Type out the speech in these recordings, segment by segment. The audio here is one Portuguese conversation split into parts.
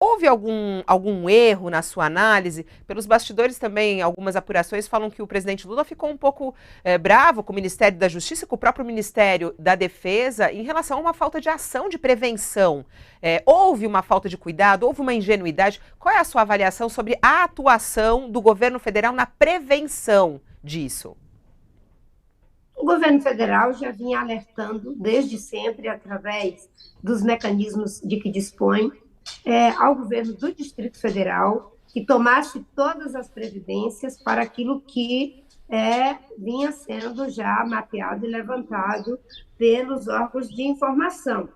Houve algum erro na sua análise? Pelos bastidores também, algumas apurações falam que o presidente Lula ficou um pouco bravo com o Ministério da Justiça e com o próprio Ministério da Defesa em relação a uma falta de ação de prevenção. Houve uma falta de cuidado, houve uma ingenuidade. Qual é a sua avaliação sobre a atuação do governo federal na prevenção disso? O governo federal já vinha alertando desde sempre, através dos mecanismos de que dispõe, ao governo do Distrito Federal que tomasse todas as previdências para aquilo que vinha sendo já mapeado e levantado pelos órgãos de informação.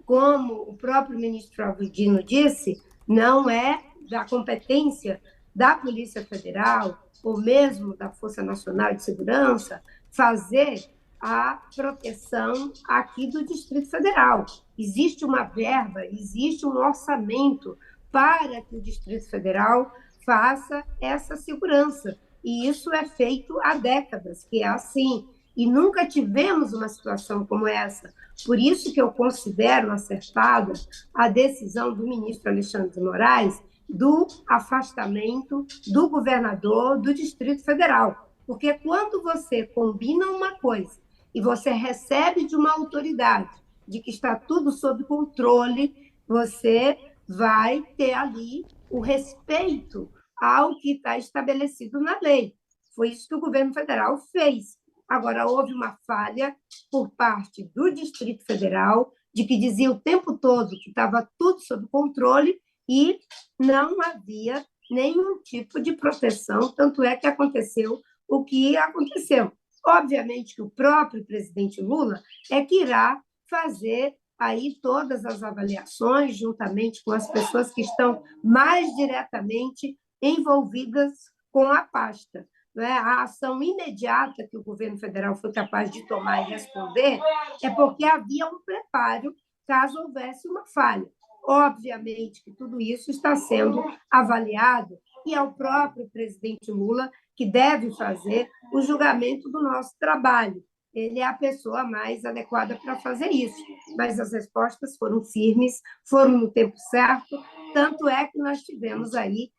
Como o próprio ministro Flávio Dino disse, não é da competência da Polícia Federal ou mesmo da Força Nacional de Segurança fazer a proteção aqui do Distrito Federal. Existe uma verba, existe um orçamento para que o Distrito Federal faça essa segurança. E isso é feito há décadas, que é assim. E nunca tivemos uma situação como essa. Por isso que eu considero acertada a decisão do ministro Alexandre de Moraes do afastamento do governador do Distrito Federal. Porque quando você combina uma coisa e você recebe de uma autoridade de que está tudo sob controle, você vai ter ali o respeito ao que está estabelecido na lei. Foi isso que o governo federal fez. Agora, houve uma falha por parte do Distrito Federal, de que dizia o tempo todo que estava tudo sob controle e não havia nenhum tipo de proteção, tanto é que aconteceu o que aconteceu. Obviamente que o próprio presidente Lula é que irá fazer aí todas as avaliações, juntamente com as pessoas que estão mais diretamente envolvidas com a pasta. A ação imediata que o governo federal foi capaz de tomar e responder é porque havia um preparo caso houvesse uma falha. Obviamente que tudo isso está sendo avaliado e é o próprio presidente Lula que deve fazer o julgamento do nosso trabalho. Ele é a pessoa mais adequada para fazer isso. Mas as respostas foram firmes, foram no tempo certo, tanto é que nós tivemos aí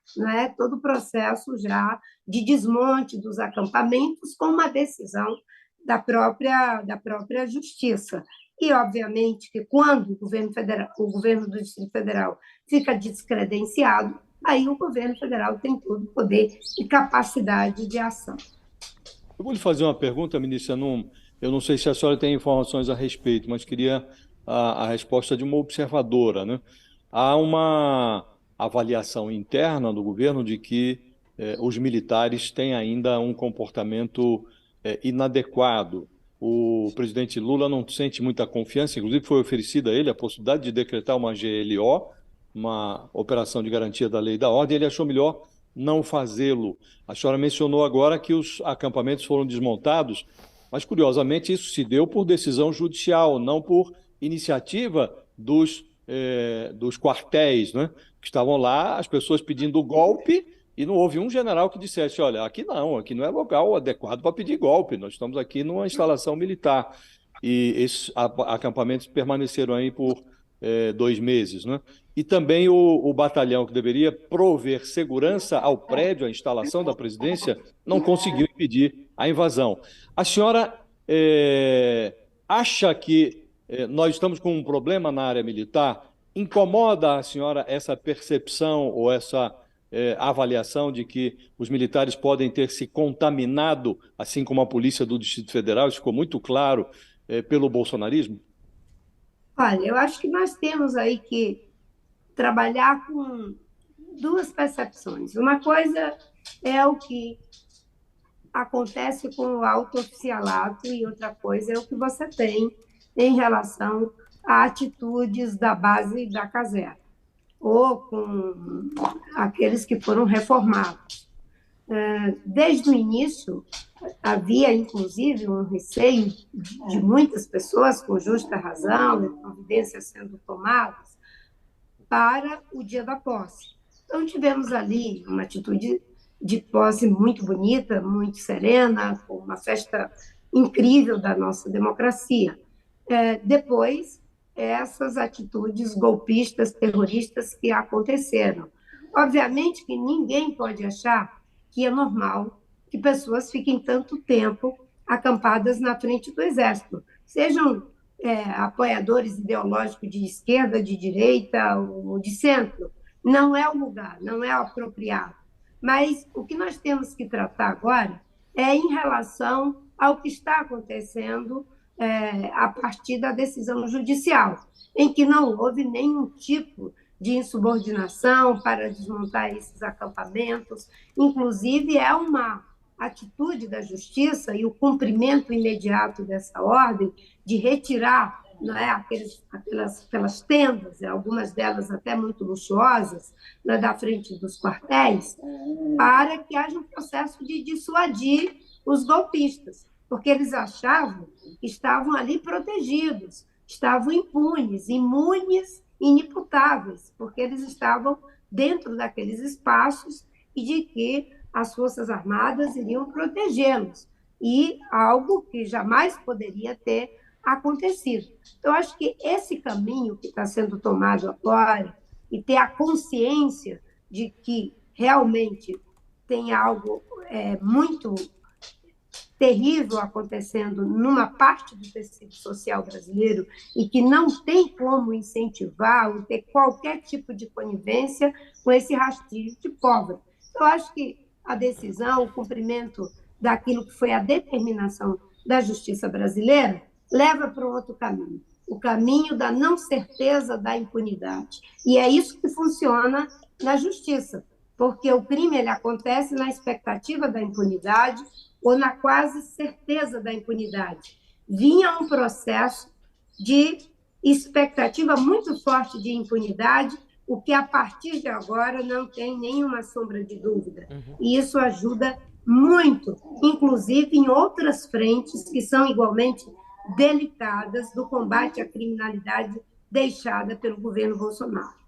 todo o processo já de desmonte dos acampamentos com uma decisão da própria Justiça. E, obviamente, que quando o governo do Distrito Federal fica descredenciado, aí o governo federal tem todo o poder e capacidade de ação. Eu vou lhe fazer uma pergunta, ministra. Eu não sei se a senhora tem informações a respeito, mas queria a resposta de uma observadora, né? Há uma avaliação interna do governo de que os militares têm ainda um comportamento inadequado. O presidente Lula não sente muita confiança, inclusive foi oferecida a ele a possibilidade de decretar uma GLO, uma operação de garantia da lei e da ordem, ele achou melhor não fazê-lo. A senhora mencionou agora que os acampamentos foram desmontados, mas, curiosamente, isso se deu por decisão judicial, não por iniciativa dos quartéis, né? Que estavam lá, as pessoas pedindo golpe, e não houve um general que dissesse, olha, aqui não é local adequado para pedir golpe, nós estamos aqui numa instalação militar. E esses acampamentos permaneceram aí por 2 meses, né? E também o batalhão que deveria prover segurança ao prédio, à instalação da presidência, não conseguiu impedir a invasão. A senhora acha que nós estamos com um problema na área militar? Incomoda a senhora essa percepção ou essa avaliação de que os militares podem ter se contaminado, assim como a polícia do Distrito Federal, isso ficou muito claro, pelo bolsonarismo? Olha, eu acho que nós temos aí que trabalhar com duas percepções. Uma coisa é o que acontece com o alto oficialato e outra coisa é o que você tem em relação a atitudes da base da caserna ou com aqueles que foram reformados. Desde o início, havia, inclusive, um receio de muitas pessoas, com justa razão, de providências sendo tomadas, para o dia da posse. Então, tivemos ali uma atitude de posse muito bonita, muito serena, com uma festa incrível da nossa democracia. Depois, essas atitudes golpistas, terroristas que aconteceram. Obviamente que ninguém pode achar que é normal que pessoas fiquem tanto tempo acampadas na frente do Exército, sejam apoiadores ideológicos de esquerda, de direita ou de centro. Não é o lugar, não é apropriado. Mas o que nós temos que tratar agora é em relação ao que está acontecendo a partir da decisão judicial, em que não houve nenhum tipo de insubordinação para desmontar esses acampamentos. Inclusive, é uma atitude da Justiça e o cumprimento imediato dessa ordem de retirar, não é, aquelas tendas, algumas delas até muito luxuosas, da frente dos quartéis, para que haja um processo de dissuadir os golpistas, porque eles achavam que estavam ali protegidos, estavam imunes, inimputáveis, porque eles estavam dentro daqueles espaços e de que as Forças Armadas iriam protegê-los, e algo que jamais poderia ter acontecido. Então, acho que esse caminho que está sendo tomado agora, e ter a consciência de que realmente tem algo muito terrível acontecendo numa parte do tecido social brasileiro e que não tem como incentivar ou ter qualquer tipo de conivência com esse rastilho de pobre. Eu acho que a decisão, o cumprimento daquilo que foi a determinação da justiça brasileira, leva para um outro caminho, o caminho da não certeza da impunidade. E é isso que funciona na justiça, porque o crime ele acontece na expectativa da impunidade ou na quase certeza da impunidade. Vinha um processo de expectativa muito forte de impunidade, o que a partir de agora não tem nenhuma sombra de dúvida. E isso ajuda muito, inclusive em outras frentes que são igualmente delicadas do combate à criminalidade deixada pelo governo Bolsonaro.